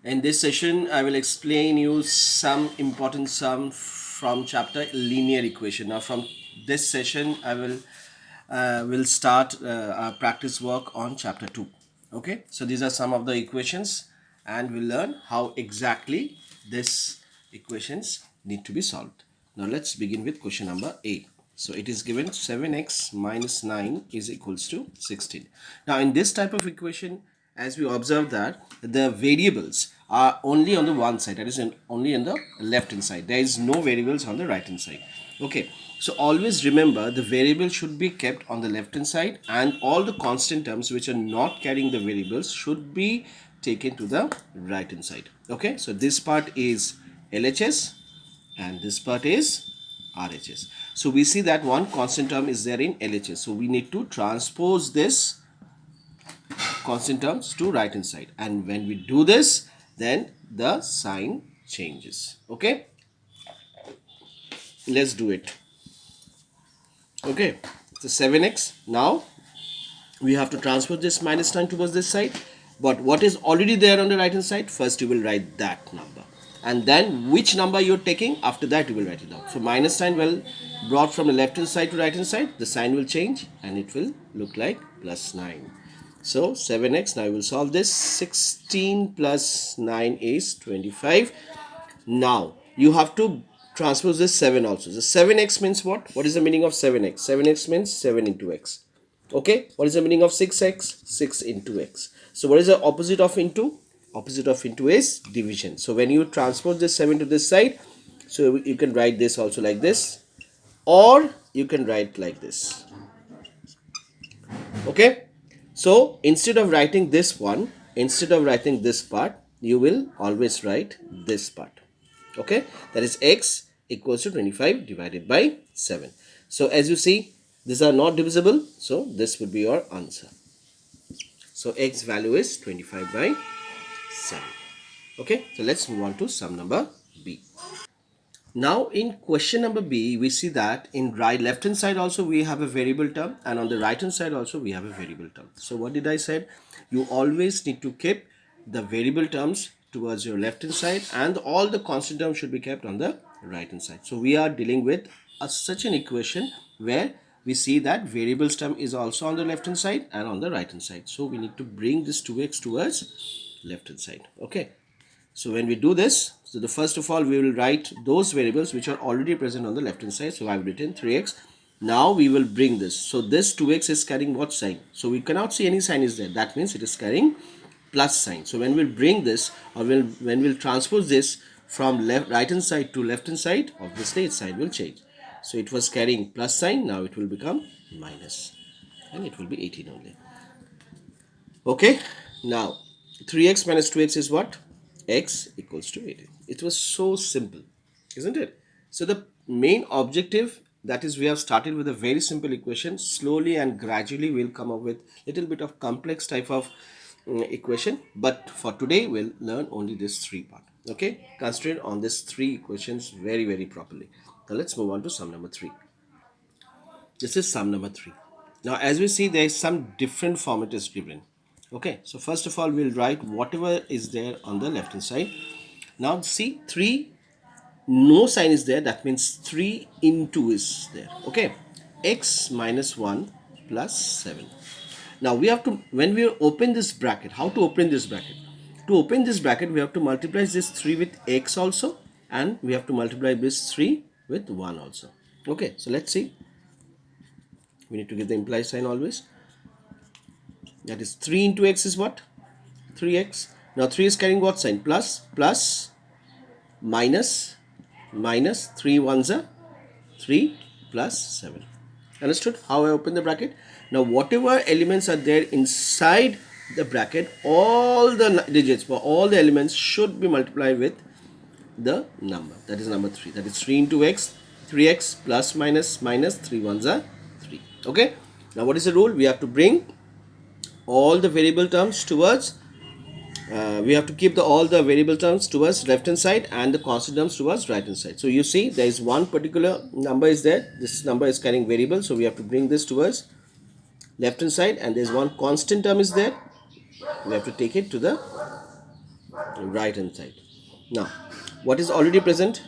In this session, I will explain you some important sum from chapter linear equation. Now, from this session, I will start our practice work on chapter 2. Okay, so these are some of the equations, and we'll learn how exactly these equations need to be solved. Now, let's begin with question number A. So it is given 7x minus 9 is equals to 16. Now in this type of equation, as we observe that the variables are only on the one side, that is only on the left hand side. There is no variables on the right hand side. Okay, so always remember the variable should be kept on the left hand side, and all the constant terms which are not carrying the variables should be taken to the right hand side. Okay, so this part is LHS and this part is RHS. So we see that one constant term is there in LHS. So we need to transpose this constant terms to right hand side. And when we do this, then the sign changes. Okay, let's do it. Okay, so 7x. Now we have to transpose this minus 9 towards this side. But what is already there on the right hand side? First you will write that number. And then which number you're taking, after that you will write it down. So minus sign will brought from the left hand side to right hand side. The sign will change and it will look like plus 9. So 7x, now I will solve this. 16 plus 9 is 25. Now you have to transpose this 7 also. The 7x means what? What is the meaning of 7x? 7x means 7 into x. Okay, what is the meaning of 6x? 6 into x. So what is the opposite of into? Opposite of into is division. So when you transpose this 7 to this side, so you can write this also like this, or you can write like this. Okay, so instead of writing this one, instead of writing this part, you will always write this part. Okay, that is x equals to 25 divided by 7. So as you see, these are not divisible, so this would be your answer. So x value is 25 by 7. Okay, so let's move on to sum number B. Now in question number B, we see that in left hand side also we have a variable term, and on the right hand side also we have a variable term. So what did I say? You always need to keep the variable terms towards your left hand side, and all the constant terms should be kept on the right hand side. So we are dealing with such an equation where we see that variables term is also on the left hand side and on the right hand side. So we need to bring this 2x towards left hand side. Okay, so when we do this, so the first of all we will write those variables which are already present on the left hand side. So I've written 3x. Now we will bring this. So this 2x is carrying what sign? So we cannot see any sign is there. That means it is carrying plus sign. So when we'll bring this, or when we'll transpose this from right hand side to left hand side, obviously its sign will change. So it was carrying plus sign, now it will become minus, and it will be 18 only. Okay, now 3x minus 2x is what? X equals to 18. It was so simple, isn't it? So the main objective, that is, we have started with a very simple equation. Slowly and gradually we'll come up with little bit of complex type of equation, but for today we'll learn only this three part. Okay, concentrate on these three equations very properly. Now let's move on to sum number 3. This is sum number 3. Now as we see, there is some different format is given. Okay, so first of all we'll write whatever is there on the left hand side. Now see, 3, no sign is there, that means 3 into is there. Okay, x minus 1 plus 7. Now we have to, when we open this bracket, how to open this bracket? To open this bracket, we have to multiply this 3 with x also, and we have to multiply this 3 with 1 also. Okay, so let's see. We need to give the implied sign always. That is 3 into x is what? 3x. Now 3 is carrying what sign? Plus, plus, minus, minus, 3 ones are 3 plus 7. Understood how I open the bracket? Now whatever elements are there inside the bracket, all the digits for all the elements should be multiplied with the number. That is number 3. That is 3 into x, 3x plus minus minus, 3 ones are 3. Okay. Now what is the rule? We have to bring all the variable terms towards we have to keep all the variable terms towards left hand side and the constant terms towards right hand side. So you see there is one particular number is there. This number is carrying variable, so we have to bring this towards left hand side, and there is one constant term is there. We have to take it to the right hand side. Now what is already present?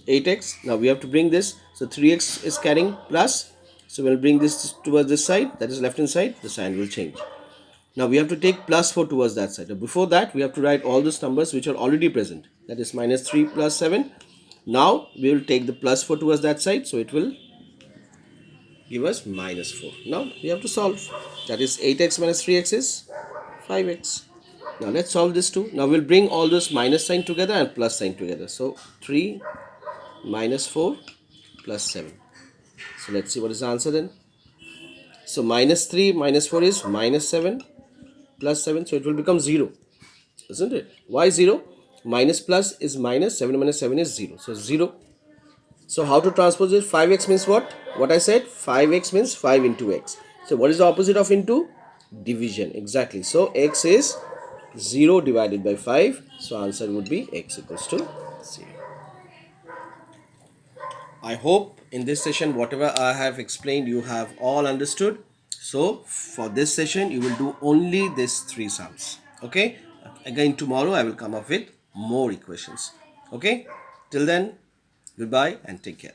8x. Now we have to bring this, so 3x is carrying plus, so we'll bring this towards this side, that is left hand side. The sign will change. Now we have to take plus 4 towards that side. Before that we have to write all those numbers which are already present, that is minus 3 plus 7. Now we will take the plus 4 towards that side, so it will give us minus 4. Now we have to solve, that is 8x minus 3x is 5x. Now let's solve this too. Now we'll bring all those minus sign together and plus sign together, so 3 minus 4 plus 7. So let's see what is the answer then. So minus 3 minus 4 is minus 7 plus 7, so it will become 0, isn't it? Why 0? Minus plus is minus, 7 minus 7 is 0, so 0. So how to transpose it? 5x means what? What I said, 5x means 5 into x. So what is the opposite of into? Division, exactly. So x is 0 divided by 5, so answer would be x equals to 0. I hope in this session whatever I have explained you have all understood. So for this session you will do only these 3 sums. Okay, again tomorrow I will come up with more equations. Okay, till then, goodbye and take care.